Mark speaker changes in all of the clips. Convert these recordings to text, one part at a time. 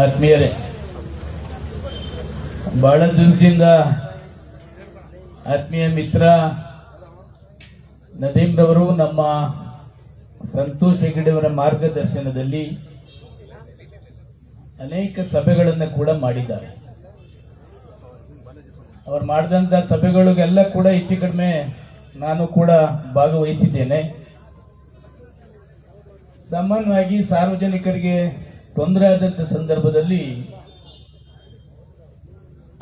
Speaker 1: ಆತ್ಮೀಯರೇ, ಬಹಳ ದಿವಸದಿಂದ ಆತ್ಮೀಯ ಮಿತ್ರ ನದೀಮ್ ರವರು ನಮ್ಮ ಸಂತೋಷ್ ಹೆಗಡೆಯವರ ಮಾರ್ಗದರ್ಶನದಲ್ಲಿ ಅನೇಕ ಸಭೆಗಳನ್ನು ಕೂಡ ಮಾಡಿದ್ದಾರೆ. ಅವರು ಮಾಡಿದಂಥ ಸಭೆಗಳಿಗೆಲ್ಲ ಕೂಡ ಹೆಚ್ಚು ಕಡಿಮೆ ನಾನು ಕೂಡ ಭಾಗವಹಿಸಿದ್ದೇನೆ. ಸಾಮಾನ್ಯವಾಗಿ ಸಾರ್ವಜನಿಕರಿಗೆ ತೊಂದರೆ ಆದಂಥ ಸಂದರ್ಭದಲ್ಲಿ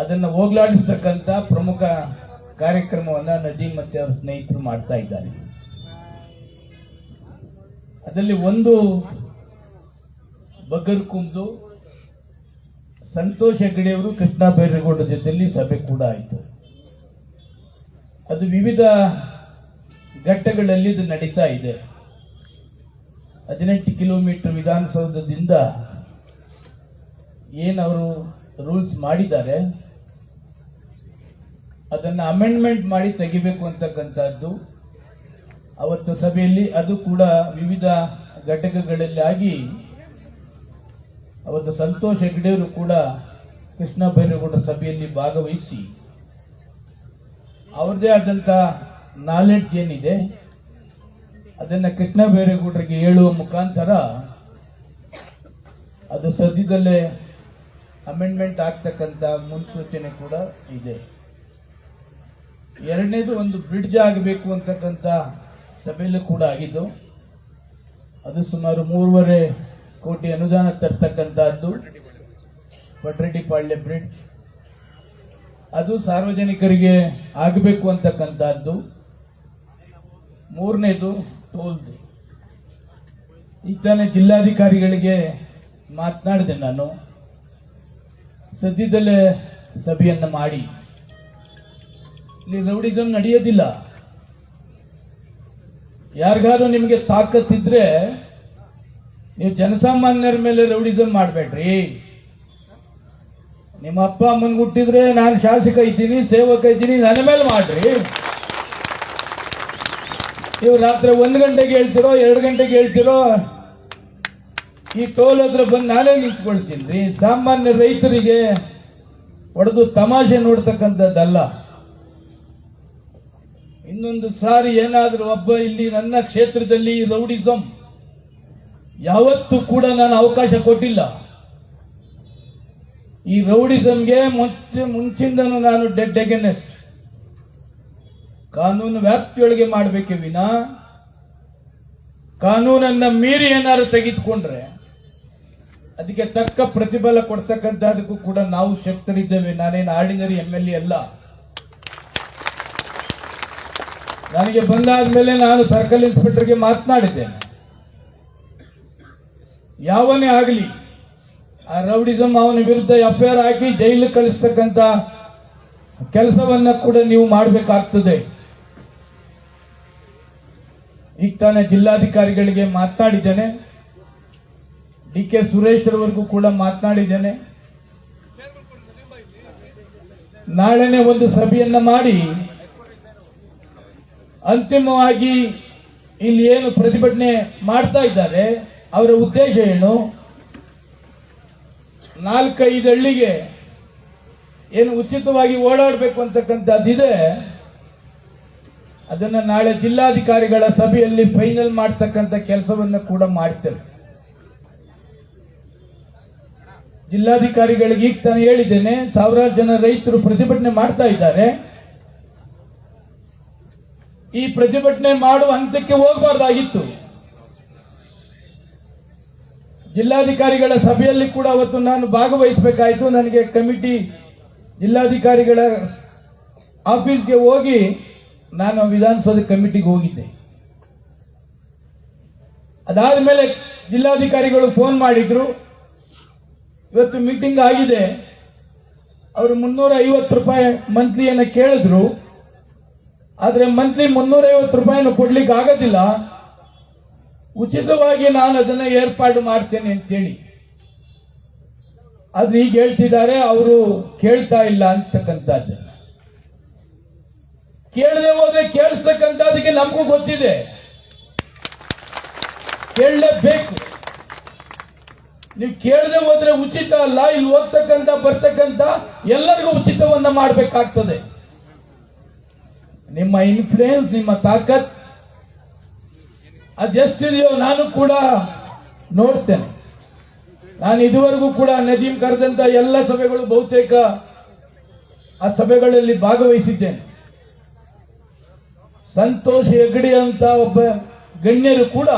Speaker 1: ಅದನ್ನು ಹೋಗ್ಲಾಡಿಸ್ತಕ್ಕಂಥ ಪ್ರಮುಖ ಕಾರ್ಯಕ್ರಮವನ್ನು ನದೀಮ್ ಮತ್ತೆ ಅವರ ಸ್ನೇಹಿತರು ಮಾಡ್ತಾ ಇದ್ದಾರೆ. ಅದರಲ್ಲಿ ಒಂದು ಬಗರ್ಕುಂದು ಸಂತೋಷ್ ಹೆಗಡೆಯವರು ಕೃಷ್ಣ ಬೈರೇಗೌಡ ಜೊತೆಯಲ್ಲಿ ಸಭೆ ಕೂಡ ಆಯಿತು. ಅದು ವಿವಿಧ ಘಟ್ಟಗಳಲ್ಲಿ ಇದು ನಡೀತಾ ಇದೆ. 18 ಕಿಲೋಮೀಟರ್ ವಿಧಾನಸೌಧದಿಂದ ಏನವರು ರೂಲ್ಸ್ ಮಾಡಿದ್ದಾರೆ ಅದನ್ನು ಅಮೆಂಡ್ಮೆಂಟ್ ಮಾಡಿ ತೆಗಿಬೇಕು ಅಂತಕ್ಕಂಥದ್ದು ಅವತ್ತು ಸಭೆಯಲ್ಲಿ ಅದು ಕೂಡ ವಿವಿಧ ಘಟಕಗಳಲ್ಲಿ ಆಗಿ ಅವತ್ತು ಸಂತೋಷ್ ಹೆಗಡೆಯವರು ಕೂಡ ಕೃಷ್ಣ ಬೈರೇಗೌಡ ಸಭೆಯಲ್ಲಿ ಭಾಗವಹಿಸಿ ಅವ್ರದೇ ಆದಂಥ ನಾಲೆಡ್ಜ್ ಏನಿದೆ ಅದನ್ನು ಕೃಷ್ಣ ಬೈರೇಗೌಡರಿಗೆ ಹೇಳುವ ಮುಖಾಂತರ ಅದು ಸದ್ಯದಲ್ಲೇ ಅಮೆಂಡ್ಮೆಂಟ್ ಆಗ್ತಕ್ಕಂಥ ಮುನ್ಸೂಚನೆ ಕೂಡ ಇದೆ. ಎರಡನೇದು ಒಂದು ಬ್ರಿಡ್ಜ್ ಆಗಬೇಕು ಅಂತಕ್ಕಂಥ ಸಭೆಯಲ್ಲೂ ಕೂಡ ಆಗಿದ್ದು, ಅದು ಸುಮಾರು 3.5 ಕೋಟಿ ಅನುದಾನ ತರ್ತಕ್ಕಂಥದ್ದು ಪಟ್ರೆಡ್ಡಿಪಾಳ್ಯ ಬ್ರಿಡ್ಜ್. ಅದು ಸಾರ್ವಜನಿಕರಿಗೆ ಆಗಬೇಕು ಅಂತಕ್ಕಂಥದ್ದು. ಮೂರನೇದು ಟೋಲ್ದು. ಈಗ ತಾನೇ ಜಿಲ್ಲಾಧಿಕಾರಿಗಳಿಗೆ ಮಾತನಾಡಿದೆ ನಾನು, ಸದ್ಯದಲ್ಲೇ ಸಭೆಯನ್ನು ಮಾಡಿ ಇಲ್ಲಿ ರೌಡಿಸಂ ನಡೆಯೋದಿಲ್ಲ. ಯಾರಿಗಾದ್ರೂ ನಿಮಗೆ ತಾಕತ್ತಿದ್ರೆ ನೀವು ಜನಸಾಮಾನ್ಯರ ಮೇಲೆ ರೌಡಿಸಂ ಮಾಡಬೇಡ್ರಿ. ನಿಮ್ಮ ಅಪ್ಪ ಅಮ್ಮನಿಗೆ ಹುಟ್ಟಿದ್ರೆ ನಾನು ಶಾಸಕ ಇದ್ದೀನಿ, ಸೇವಕ ಇದ್ದೀನಿ, ನನ್ನ ಮೇಲೆ ಮಾಡ್ರಿ. ನೀವು ರಾತ್ರಿ 1 ಗಂಟೆಗೆ ಹೇಳ್ತಿರೋ 2 ಗಂಟೆಗೆ ಹೇಳ್ತಿರೋ ಈ ಟೋಲ್ ಹತ್ರ ಬಂದು ನಾನೇ ನಿಂತ್ಕೊಳ್ತೀನಿ. ಸಾಮಾನ್ಯ ರೈತರಿಗೆ ಹೊಡೆದು ತಮಾಷೆ ನೋಡ್ತಕ್ಕಂಥದ್ದಲ್ಲ. ಇನ್ನೊಂದು ಸಾರಿ ಏನಾದರೂ ಒಬ್ಬ ಇಲ್ಲಿ ನನ್ನ ಕ್ಷೇತ್ರದಲ್ಲಿ ರೌಡಿಸಂ ಯಾವತ್ತೂ ಕೂಡ ನಾನು ಅವಕಾಶ ಕೊಟ್ಟಿಲ್ಲ. ಈ ರೌಡಿಸಂಗೆ ಮುಂಚಿಂದನೂ ನಾನು ಡೆಡ್ ಅಗೇನೆಸ್ಟ್. ಕಾನೂನು ವ್ಯಾಪ್ತಿಯೊಳಗೆ ಮಾಡಬೇಕೆ ವಿನ ಕಾನೂನನ್ನ ಮೀರಿ ಏನಾದ್ರು ತೆಗೆದುಕೊಂಡ್ರೆ ಅದಕ್ಕೆ ತಕ್ಕ ಪ್ರತಿಫಲ ಕೊಡ್ತಕ್ಕಂಥದಕ್ಕೂ ಕೂಡ ನಾವು ಶಕ್ತರಿದ್ದೇವೆ. ನಾನೇನು ಆರ್ಡಿನರಿ MLA ಅಲ್ಲ. ನನಗೆ ಬಂದಾದ್ಮೇಲೆ ನಾನು ಸರ್ಕಲ್ ಇನ್ಸ್ಪೆಕ್ಟರ್ಗೆ ಮಾತನಾಡಿದ್ದೇನೆ, ಯಾವನೇ ಆಗಲಿ ಆ ರೌಡಿಸಂ ಅವನ ವಿರುದ್ಧ FIR ಹಾಕಿ ಜೈಲು ಕಳಿಸ್ತಕ್ಕಂಥ ಕೆಲಸವನ್ನ ಕೂಡ ನೀವು ಮಾಡಬೇಕಾಗ್ತದೆ. ಈಗ ತಾನೇ ಜಿಲ್ಲಾಧಿಕಾರಿಗಳಿಗೆ ಮಾತನಾಡಿದ್ದೇನೆ, DK ಸುರೇಶ್ ರವರೆಗೂ ಕೂಡ ಮಾತನಾಡಿದ್ದೇನೆ. ನಾಳೆನೆ ಒಂದು ಸಭೆಯನ್ನ ಮಾಡಿ ಅಂತಿಮವಾಗಿ ಇಲ್ಲಿ ಏನು ಪ್ರತಿಭಟನೆ ಮಾಡ್ತಾ ಇದ್ದಾರೆ ಅವರ ಉದ್ದೇಶ ಏನು, 4-5 ಹಳ್ಳಿಗೆ ಏನು ಉಚಿತವಾಗಿ ಓಡಾಡಬೇಕು ಅಂತಕ್ಕಂಥದ್ದಿದೆ, ಅದನ್ನ ನಾಳೆ ಜಿಲ್ಲಾಧಿಕಾರಿಗಳ ಸಭೆಯಲ್ಲಿ ಫೈನಲ್ ಮಾಡ್ತಕ್ಕಂಥ ಕೆಲಸವನ್ನು ಕೂಡ ಮಾಡ್ತೇವೆ. ಜಿಲ್ಲಾಧಿಕಾರಿಗಳಿಗೆ ಈಗ ತಾನು ಹೇಳಿದ್ದೇನೆ, ಸಾವಿರಾರು ಜನ ರೈತರು ಪ್ರತಿಭಟನೆ ಮಾಡ್ತಾ ಇದ್ದಾರೆ. ಈ ಪ್ರತಿಭಟನೆ ಮಾಡುವ ಹಂತಕ್ಕೆ ಹೋಗಬಾರ್ದಾಗಿತ್ತು. ಜಿಲ್ಲಾಧಿಕಾರಿಗಳ ಸಭೆಯಲ್ಲಿ ಕೂಡ ಅವತ್ತು ನಾನು ಭಾಗವಹಿಸಬೇಕಾಯಿತು. ನನಗೆ ಕಮಿಟಿ ಜಿಲ್ಲಾಧಿಕಾರಿಗಳ ಆಫೀಸ್ಗೆ ಹೋಗಿ ನಾನು ವಿಧಾನಸೌಧ ಕಮಿಟಿಗೆ ಹೋಗಿದ್ದೆ. ಅದಾದ ಮೇಲೆ ಜಿಲ್ಲಾಧಿಕಾರಿಗಳು ಫೋನ್ ಮಾಡಿದ್ರು, ಇವತ್ತು ಮೀಟಿಂಗ್ ಆಗಿದೆ, ಅವರು 350 ರೂಪಾಯಿ ಮಂತ್ಲಿಯನ್ನು ಕೇಳಿದ್ರು. ಆದರೆ ಮಂತ್ಲಿ 350 ರೂಪಾಯಿನ ಕೊಡ್ಲಿಕ್ಕೆ ಆಗೋದಿಲ್ಲ, ಉಚಿತವಾಗಿ ನಾನು ಅದನ್ನ ಏರ್ಪಾಡು ಮಾಡ್ತೇನೆ ಅಂತೇಳಿ. ಆದ್ರೆ ಈಗ ಹೇಳ್ತಿದ್ದಾರೆ ಅವರು ಕೇಳ್ತಾ ಇಲ್ಲ ಅಂತಕ್ಕಂಥದ್ದು. ಕೇಳದೆ ಹೋದ್ರೆ ಕೇಳಿಸ್ತಕ್ಕಂಥದಕ್ಕೆ ನಮಗೂ ಗೊತ್ತಿದೆ, ಕೇಳಲೇಬೇಕು. ನೀವು ಕೇಳದೆ ಹೋದ್ರೆ ಉಚಿತ ಅಲ್ಲ, ಇಲ್ಲಿ ಹೋಗ್ತಕ್ಕಂಥ ಬರ್ತಕ್ಕಂಥ ಎಲ್ಲರಿಗೂ ಉಚಿತವನ್ನ ಮಾಡಬೇಕಾಗ್ತದೆ. ನಿಮ್ಮ ಇನ್ಫ್ಲೂಯೆನ್ಸ್, ನಿಮ್ಮ ತಾಕತ್ ಅದೆಷ್ಟಿದೆಯೋ ನಾನು ಕೂಡ ನೋಡ್ತೇನೆ. ನಾನು ಇದುವರೆಗೂ ಕೂಡ ನದೀಂ ಕರೆದಂತ ಎಲ್ಲ ಸಭೆಗಳು ಬಹುತೇಕ ಆ ಸಭೆಗಳಲ್ಲಿ ಭಾಗವಹಿಸಿದ್ದೇನೆ. ಸಂತೋಷ್ ಹೆಗ್ಡೆ ಅಂತ ಒಬ್ಬ ಗಣ್ಯರು ಕೂಡ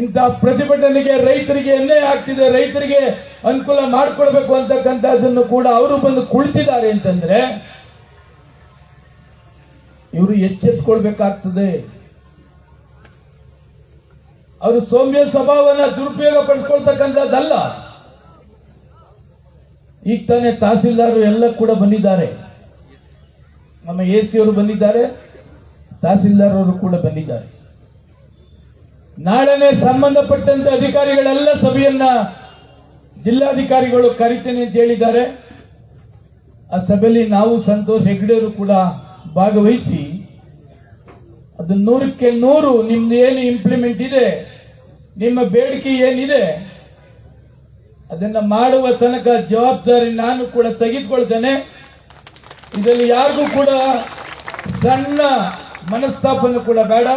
Speaker 1: ಇಂಥ ಪ್ರತಿಭಟನೆಗೆ ರೈತರಿಗೆ ಅನ್ಯಾಯ ಆಗ್ತಿದೆ, ರೈತರಿಗೆ ಅನುಕೂಲ ಮಾಡಿಕೊಡ್ಬೇಕು ಅಂತಕ್ಕಂಥದ್ದನ್ನು ಕೂಡ ಅವರು ಬಂದು ಕುಳಿತಿದ್ದಾರೆ ಅಂತಂದ್ರೆ ಇವರು ಎಚ್ಚೆತ್ಕೊಳ್ಬೇಕಾಗ್ತದೆ. ಅವರು ಸೌಮ್ಯ ಸ್ವಭಾವನ ದುರುಪಯೋಗ ಪಡಿಸ್ಕೊಳ್ತಕ್ಕಂಥದ್ದಲ್ಲ. ಈಗ ತಾನೇ ತಹಸೀಲ್ದಾರ್ ಎಲ್ಲ ಕೂಡ ಬಂದಿದ್ದಾರೆ, ನಮ್ಮ AC ಅವರು ಬಂದಿದ್ದಾರೆ, ತಹಸೀಲ್ದಾರ್ ಅವರು ಕೂಡ ಬಂದಿದ್ದಾರೆ. ನಾಳೆನೆ ಸಂಬಂಧಪಟ್ಟಂತೆ ಅಧಿಕಾರಿಗಳೆಲ್ಲ ಸಭೆಯನ್ನ ಜಿಲ್ಲಾಧಿಕಾರಿಗಳು ಕರಿತೇನೆ ಅಂತ ಹೇಳಿದ್ದಾರೆ. ಆ ಸಭೆಯಲ್ಲಿ ನಾವು ಸಂತೋಷ್ ಹೆಗ್ಡೆ ಅವರು ಕೂಡ ಭಾಗವಹಿಸಿ ಅದು 100ಕ್ಕೆ 100 ನಿಮ್ದು ಏನು ಇಂಪ್ಲಿಮೆಂಟ್ ಇದೆ, ನಿಮ್ಮ ಬೇಡಿಕೆ ಏನಿದೆ ಅದನ್ನ ಮಾಡುವ ತನಕ ಜವಾಬ್ದಾರಿ ನಾನು ಕೂಡ ತೆಗೆದುಕೊಳ್ತೇನೆ. ಇದರಲ್ಲಿ ಯಾರಿಗೂ ಕೂಡ ಸಣ್ಣ ಮನಸ್ತಾಪನೂ ಕೂಡ ಬೇಡ,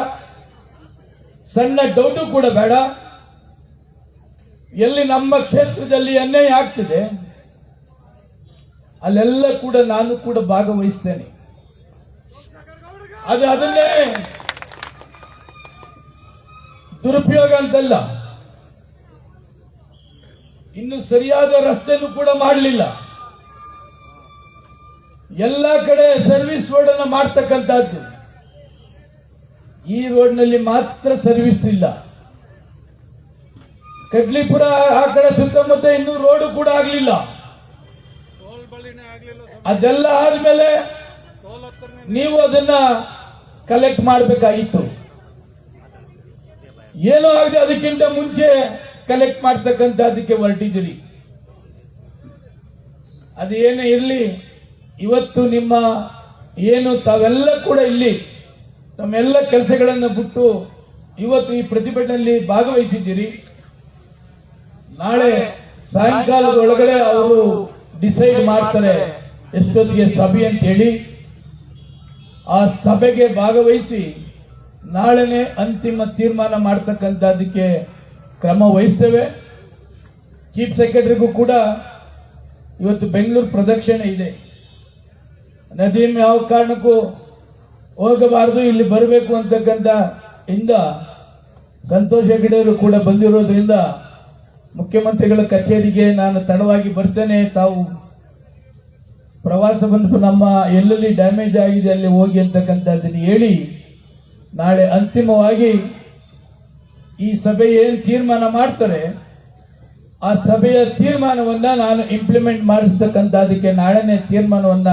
Speaker 1: ಸಣ್ಣ ಡೌಟು ಕೂಡ ಬೇಡ. ಎಲ್ಲಿ ನಮ್ಮ ಕ್ಷೇತ್ರದಲ್ಲಿ ಅನ್ಯಾಯ ಆಗ್ತಿದೆ ಅಲ್ಲೆಲ್ಲ ಕೂಡ ನಾನು ಕೂಡ ಭಾಗವಹಿಸ್ತೇನೆ. ಅದನ್ನೇ ದುರುಪಯೋಗ ಅಂತಲ್ಲ. ಇನ್ನು ಸರಿಯಾದ ರಸ್ತೆನೂ ಕೂಡ ಮಾಡಲಿಲ್ಲ. ಎಲ್ಲ ಕಡೆ ಸರ್ವಿಸ್ ರೋಡ್ ಅನ್ನು ಮಾಡ್ತಕ್ಕಂಥದ್ದು, ಈ ರೋಡ್ನಲ್ಲಿ ಮಾತ್ರ ಸರ್ವಿಸ್ ಇಲ್ಲ. ಕಡ್ಲಿಪುರ ಆ ಕಡೆ ಸುತ್ತಮುತ್ತ ಇನ್ನೂ ರೋಡ್ ಕೂಡ ಆಗಲಿಲ್ಲ. ಅದೆಲ್ಲ ಆದ್ಮೇಲೆ ನೀವು ಅದನ್ನ ಕಲೆಕ್ಟ್ ಮಾಡಬೇಕಾಗಿತ್ತು. ಏನೋ ಆಗದೆ ಅದಕ್ಕಿಂತ ಮುಂಚೆ ಕಲೆಕ್ಟ್ ಮಾಡ್ತಕ್ಕಂಥದ್ದಕ್ಕೆ ಹೊರಟಿದ್ದೀರಿ. ಅದೇನೇ ಇರಲಿ, ಇವತ್ತು ನಿಮ್ಮ ಏನು ತಾವೆಲ್ಲ ಕೂಡ ಇಲ್ಲಿ ತಮ್ಮೆಲ್ಲ ಕೆಲಸಗಳನ್ನು ಬಿಟ್ಟು ಇವತ್ತು ಈ ಪ್ರತಿಭಟನೆಯಲ್ಲಿ ಭಾಗವಹಿಸಿದ್ದೀರಿ. ನಾಳೆ ಸಾಯಂಕಾಲದ ಒಳಗಡೆ ಅವರು ಡಿಸೈಡ್ ಮಾಡ್ತಾರೆ ಎಷ್ಟೊತ್ತಿಗೆ ಸಭೆ ಅಂತ ಹೇಳಿ. ಆ ಸಭೆಗೆ ಭಾಗವಹಿಸಿ ನಾಳೆನೆ ಅಂತಿಮ ತೀರ್ಮಾನ ಮಾಡ್ತಕ್ಕಂಥದ್ದಕ್ಕೆ ಕ್ರಮ ವಹಿಸ್ತೇವೆ. ಚೀಫ್ ಸೆಕ್ರೆಟರಿಗೂ ಕೂಡ ಇವತ್ತು ಬೆಂಗಳೂರು ಪ್ರದಕ್ಷಿಣೆ ಇದೆ. ನದೀಂ ಯಾವ ಕಾರಣಕ್ಕೂ ಹೋಗಬಾರದು, ಇಲ್ಲಿ ಬರಬೇಕು ಅಂತಕ್ಕಂಥ ಇಂದ ಸಂತೋಷ್ ಹೆಗ್ಡೆ ಅವರು ಕೂಡ ಬಂದಿರೋದ್ರಿಂದ ಮುಖ್ಯಮಂತ್ರಿಗಳ ಕಚೇರಿಗೆ ನಾನು ತಡವಾಗಿ ಬರ್ತೇನೆ, ತಾವು ಪ್ರವಾಸ ಬಂದು ನಮ್ಮ ಎಲ್ಲೆಲ್ಲಿ ಡ್ಯಾಮೇಜ್ ಆಗಿದೆ ಅಲ್ಲಿ ಹೋಗಿ ಅಂತಕ್ಕಂಥದ್ದನ್ನು ಹೇಳಿ ನಾಳೆ ಅಂತಿಮವಾಗಿ ಈ ಸಭೆ ಏನು ತೀರ್ಮಾನ ಮಾಡ್ತಾರೆ ಆ ಸಭೆಯ ತೀರ್ಮಾನವನ್ನ ನಾನು ಇಂಪ್ಲಿಮೆಂಟ್ ಮಾಡಿಸ್ತಕ್ಕಂಥದಕ್ಕೆ ನಾಳೆನೇ ತೀರ್ಮಾನವನ್ನ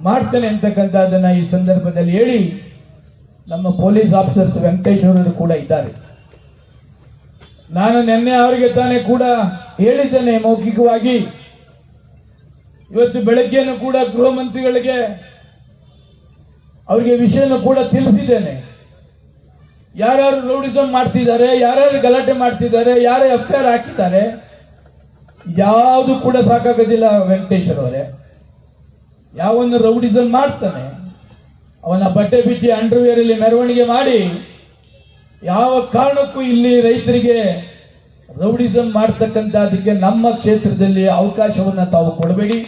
Speaker 1: ಮಾಡ್ತೇನೆ ಅಂತಕ್ಕಂಥದ್ದನ್ನ ಈ ಸಂದರ್ಭದಲ್ಲಿ ಹೇಳಿ, ನಮ್ಮ ಪೊಲೀಸ್ ಆಫೀಸರ್ಸ್ ವೆಂಕಟೇಶ್ ಅವರು ಕೂಡ ಇದ್ದಾರೆ. ನಾನು ನಿನ್ನೆ ಅವರಿಗೆ ತಾನೇ ಕೂಡ ಹೇಳಿದ್ದೇನೆ ಮೌಖಿಕವಾಗಿ. ಇವತ್ತು ಬೆಳಗ್ಗೆನೂ ಕೂಡ ಗೃಹ ಮಂತ್ರಿಗಳಿಗೆ ಅವರಿಗೆ ವಿಷಯನೂ ಕೂಡ ತಿಳಿಸಿದ್ದೇನೆ. ಯಾರ್ಯಾರು ರೌಡಿಸಂ ಮಾಡ್ತಿದ್ದಾರೆ, ಯಾರ್ಯಾರು ಗಲಾಟೆ ಮಾಡ್ತಿದ್ದಾರೆ, ಯಾರೇ ಎಫ್ಐಆರ್ ಹಾಕಿದ್ದಾರೆ, ಯಾವುದು ಕೂಡ ಸಾಕಾಗೋದಿಲ್ಲ ವೆಂಕಟೇಶ್ವರ ಅವರೇ. ಯಾವನ್ನ ರೌಡಿಸಂ ಮಾಡ್ತಾನೆ ಅವನ ಬಟ್ಟೆ ಬಿಚ್ಚಿ ಅಂಡರ್ವೇರ್ ಅಲ್ಲಿ ಮೆರವಣಿಗೆ ಮಾಡಿ ಯಾವ ಕಾರಣಕ್ಕೂ ಇಲ್ಲಿ ರೈತರಿಗೆ ರೌಡಿಸಂ ಮಾಡ್ತಕ್ಕಂಥದಕ್ಕೆ ನಮ್ಮ ಕ್ಷೇತ್ರದಲ್ಲಿ ಅವಕಾಶವನ್ನ ತಾವು ಕೊಡಬೇಡಿ.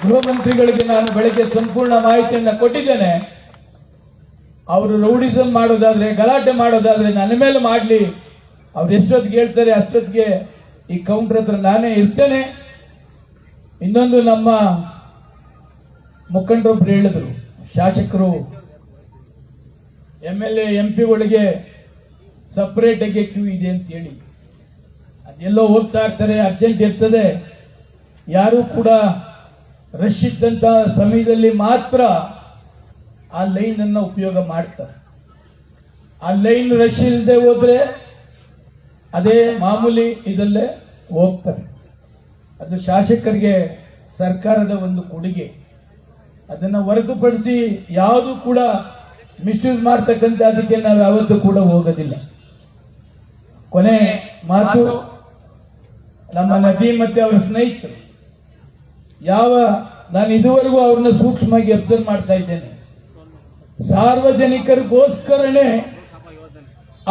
Speaker 1: ಗೃಹ ಮಂತ್ರಿಗಳಿಗೆ ನಾನು ಬೆಳಗ್ಗೆ ಸಂಪೂರ್ಣ ಮಾಹಿತಿಯನ್ನ ಕೊಟ್ಟಿದ್ದೇನೆ. ಅವರು ರೌಡಿಸಂ ಮಾಡೋದಾದ್ರೆ, ಗಲಾಟೆ ಮಾಡೋದಾದ್ರೆ ನನ್ನ ಮೇಲೆ ಮಾಡಲಿ, ಅವ್ರು ಎಷ್ಟೊತ್ತಿಗೆ ಹೇಳ್ತಾರೆ ಅಷ್ಟೊತ್ತಿಗೆ ಈ ಕೌಂಟರ್ ಹತ್ರ ನಾನೇ ಇರ್ತೇನೆ. ಇನ್ನೊಂದು ನಮ್ಮ ಮುಖಂಡರೊಬ್ರು ಹೇಳಿದ್ರು, ಶಾಸಕರು MLA MP ಒಳಗೆ ಸಪರೇಟ್ ಆಗಿ ಕ್ಯೂ ಇದೆ ಅಂತ ಹೇಳಿ. ಅದೆಲ್ಲೋ ಹೋಗ್ತಾ ಇರ್ತಾರೆ, ಅರ್ಜೆಂಟ್ ಇರ್ತದೆ, ಯಾರು ಕೂಡ ರಶ್ ಇದ್ದಂತ ಸಮಯದಲ್ಲಿ ಮಾತ್ರ ಆ ಲೈನ್ ಅನ್ನ ಉಪಯೋಗ ಮಾಡ್ತಾರೆ. ಆ ಲೈನ್ ರಶ್ ಇಲ್ಲದೆ ಹೋದ್ರೆ ಅದೇ ಮಾಮೂಲಿ ಇದಲ್ಲೇ ಹೋಗ್ತಾರೆ. ಅದು ಶಾಸಕರಿಗೆ ಸರ್ಕಾರದ ಒಂದು ಕೊಡುಗೆ. ಅದನ್ನ ಹೊರತುಪಡಿಸಿ ಯಾವುದು ಕೂಡ ಮಿಸ್ಯೂಸ್ ಮಾಡ್ತಕ್ಕಂಥ ಅದಕ್ಕೆ ನಾವು ಯಾವತ್ತೂ ಕೂಡ ಹೋಗೋದಿಲ್ಲ. ಕೊನೆ ಮಾತು, ನಮ್ಮ ನದಿ ಮತ್ತೆ ಅವರ ಸ್ನೇಹಿತರು ನಾನು ಇದುವರೆಗೂ ಅವ್ರನ್ನ ಸೂಕ್ಷ್ಮವಾಗಿ ಅಬ್ಸರ್ವ್ ಮಾಡ್ತಾ ಇದ್ದೇನೆ. ಸಾರ್ವಜನಿಕರಿಗೋಸ್ಕರನೇ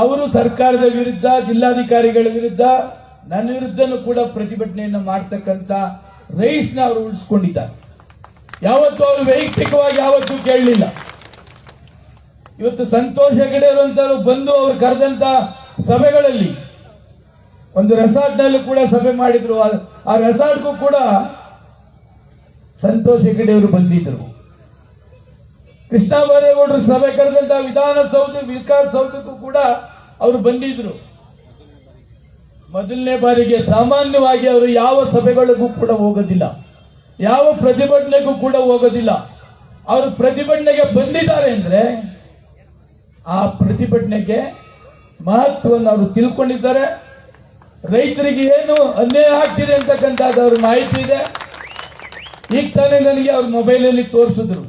Speaker 1: ಅವರು ಸರ್ಕಾರದ ವಿರುದ್ಧ, ಜಿಲ್ಲಾಧಿಕಾರಿಗಳ ವಿರುದ್ಧ, ನನ್ನ ವಿರುದ್ಧನೂ ಕೂಡ ಪ್ರತಿಭಟನೆಯನ್ನು ಮಾಡ್ತಕ್ಕಂಥ ರೈಟ್ಸ್ನ ಅವರು ಉಳಿಸ್ಕೊಂಡಿದ್ದಾರೆ. ಯಾವತ್ತೂ ಅವರು ವೈಯಕ್ತಿಕವಾಗಿ ಯಾವತ್ತೂ ಕೇಳಲಿಲ್ಲ. ಇವತ್ತು ಸಂತೋಷ್ ಹೆಗಡೆ ಅಂತವರು ಬಂದು ಅವರು ಕರೆದಂತ ಸಭೆಗಳಲ್ಲಿ ಒಂದು ರೆಸಾರ್ಟ್ ನಲ್ಲಿ ಕೂಡ ಸಭೆ ಮಾಡಿದ್ರು. ಆ ರೆಸಾರ್ಟ್ಗೂ ಕೂಡ ಸಂತೋಷ್ ಹೆಗಡೆ ಅವರು ಬಂದಿದ್ರು. ಕೃಷ್ಣ ಬೈರೇಗೌಡರು ಸಭೆ ಕರೆದಂತ ವಿಕಾಸಸೌಧಕ್ಕೂ ಕೂಡ ಅವರು ಬಂದಿದ್ರು. ಮೊದಲನೇ ಬಾರಿಗೆ ಸಾಮಾನ್ಯವಾಗಿ ಅವರು ಯಾವ ಸಭೆಗಳಿಗೂ ಕೂಡ ಹೋಗೋದಿಲ್ಲ, ಯಾವ ಪ್ರತಿಭಟನೆಗೂ ಕೂಡ ಹೋಗೋದಿಲ್ಲ. ಅವರು ಪ್ರತಿಭಟನೆಗೆ ಬಂದಿದ್ದಾರೆ ಅಂದ್ರೆ ಆ ಪ್ರತಿಭಟನೆಗೆ ಮಹತ್ವವನ್ನು ಅವರು ತಿಳ್ಕೊಂಡಿದ್ದಾರೆ. ರೈತರಿಗೆ ಏನು ಅನ್ಯಾಯ ಆಗ್ತಿದೆ ಅಂತಕ್ಕಂಥದ್ದು ಅವ್ರ ಮಾಹಿತಿ ಇದೆ. ಈಗ ತಾನೇ ನನಗೆ ಅವ್ರ ಮೊಬೈಲಲ್ಲಿ ತೋರಿಸಿದ್ರು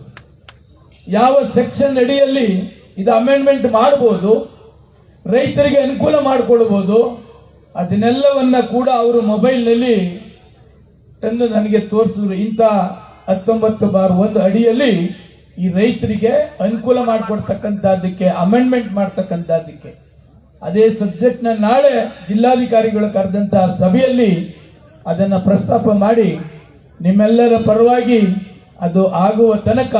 Speaker 1: ಯಾವ ಸೆಕ್ಷನ್ ಅಡಿಯಲ್ಲಿ ಇದು ಅಮೆಂಡ್ಮೆಂಟ್ ಮಾಡಬಹುದು, ರೈತರಿಗೆ ಅನುಕೂಲ ಮಾಡಿಕೊಡ್ಬೋದು, ಅದನ್ನೆಲ್ಲವನ್ನ ಕೂಡ ಅವರು ಮೊಬೈಲ್ನಲ್ಲಿ ತಂದು ನನಗೆ ತೋರಿಸಿದ್ರು. ಇಂಥ 19(1) ಅಡಿಯಲ್ಲಿ ಈ ರೈತರಿಗೆ ಅನುಕೂಲ ಮಾಡಿಕೊಡ್ತಕ್ಕಂಥದ್ದಕ್ಕೆ, ಅಮೆಂಡ್ಮೆಂಟ್ ಮಾಡ್ತಕ್ಕಂಥದ್ದಕ್ಕೆ ಅದೇ ಸಬ್ಜೆಕ್ಟ್ ನ ನಾಳೆ ಜಿಲ್ಲಾಧಿಕಾರಿಗಳು ಕರೆದಂತಹ ಸಭೆಯಲ್ಲಿ ಅದನ್ನ ಪ್ರಸ್ತಾಪ ಮಾಡಿ ನಿಮ್ಮೆಲ್ಲರ ಪರವಾಗಿ ಅದು ಆಗುವ ತನಕ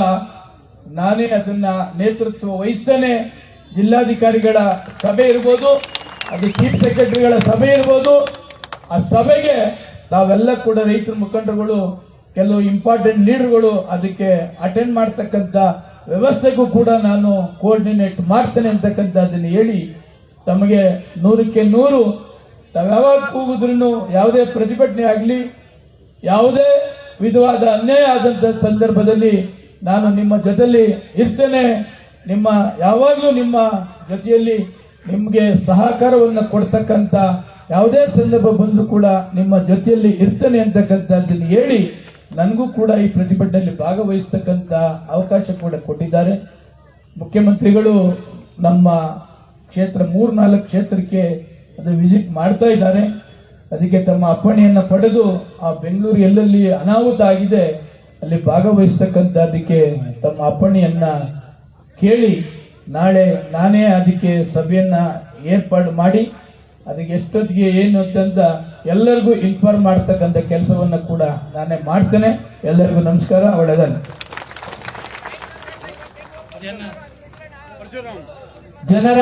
Speaker 1: ನಾನೇ ಅದನ್ನ ನೇತೃತ್ವ ವಹಿಸ್ತೇನೆ. ಜಿಲ್ಲಾಧಿಕಾರಿಗಳ ಸಭೆ ಇರ್ಬೋದು, ಅದು ಚೀಫ್ ಸೆಕ್ರೆಟರಿಗಳ ಸಭೆ ಇರ್ಬೋದು, ಆ ಸಭೆಗೆ ನಾವೆಲ್ಲ ಕೂಡ ರೈತರ ಮುಖಂಡರುಗಳು, ಕೆಲವು ಇಂಪಾರ್ಟೆಂಟ್ ಲೀಡರ್ಗಳು ಅದಕ್ಕೆ ಅಟೆಂಡ್ ಮಾಡ್ತಕ್ಕಂಥ ವ್ಯವಸ್ಥೆಗೂ ಕೂಡ ನಾನು ಕೋಆರ್ಡಿನೇಟ್ ಮಾಡ್ತೇನೆ ಅಂತಕ್ಕಂಥದ್ದನ್ನು ಹೇಳಿ ತಮಗೆ 100ಕ್ಕೆ 100 ತಾವು ಯಾವಾಗ ಕೂಗಿದ್ರೂ, ಯಾವುದೇ ಪ್ರತಿಭಟನೆ ಆಗಲಿ, ಯಾವುದೇ ವಿಧವಾದ ಅನ್ಯಾಯ ಆದಂತ ಸಂದರ್ಭದಲ್ಲಿ ನಾನು ನಿಮ್ಮ ಜೊತೆಯಲ್ಲಿ ಇರ್ತೇನೆ. ಯಾವಾಗಲೂ ನಿಮ್ಮ ಜೊತೆಯಲ್ಲಿ ನಿಮಗೆ ಸಹಕಾರವನ್ನು ಕೊಡ್ತಕ್ಕಂಥ ಯಾವುದೇ ಸಂದರ್ಭ ಬಂದರೂ ಕೂಡ ನಿಮ್ಮ ಜೊತೆಯಲ್ಲಿ ಇರ್ತೇನೆ ಅಂತಕ್ಕಂಥದ್ದನ್ನು ಹೇಳಿ ನನಗೂ ಕೂಡ ಈ ಪ್ರತಿಭಟನೆಯಲ್ಲಿ ಭಾಗವಹಿಸ್ತಕ್ಕಂಥ ಅವಕಾಶ ಕೂಡ ಕೊಟ್ಟಿದ್ದಾರೆ. ಮುಖ್ಯಮಂತ್ರಿಗಳು ನಮ್ಮ ಕ್ಷೇತ್ರ 3-4 ಕ್ಷೇತ್ರಕ್ಕೆ ಅದು ವಿಸಿಟ್ ಮಾಡ್ತಾ ಇದ್ದಾರೆ. ಅದಕ್ಕೆ ತಮ್ಮ ಅಪ್ಪಣೆಯನ್ನ ಪಡೆದು ಆ ಬೆಂಗಳೂರು ಎಲ್ಲೆಲ್ಲಿ ಅನಾಹುತ ಆಗಿದೆ ಅಲ್ಲಿ ಭಾಗವಹಿಸ್ತಕ್ಕಂಥದ್ದಕ್ಕೆ ತಮ್ಮ ಅಪ್ಪಣೆಯನ್ನ ಕೇಳಿ ನಾಳೆ ನಾನೇ ಅದಕ್ಕೆ ಸಭೆಯನ್ನ ಏರ್ಪಾಡು ಮಾಡಿ ಅದಕ್ಕೆ ಎಷ್ಟೊತ್ತಿಗೆ ಏನು ಅಂತಂದ ಎಲ್ಲರಿಗೂ ಇನ್ಫಾರ್ಮ್ ಮಾಡ್ತಕ್ಕಂಥ ಕೆಲಸವನ್ನ ಕೂಡ ನಾನೇ ಮಾಡ್ತೇನೆ. ಎಲ್ಲರಿಗೂ ನಮಸ್ಕಾರ, ಒಳ್ಳೆಯದಲ್ಲ. ಜನರ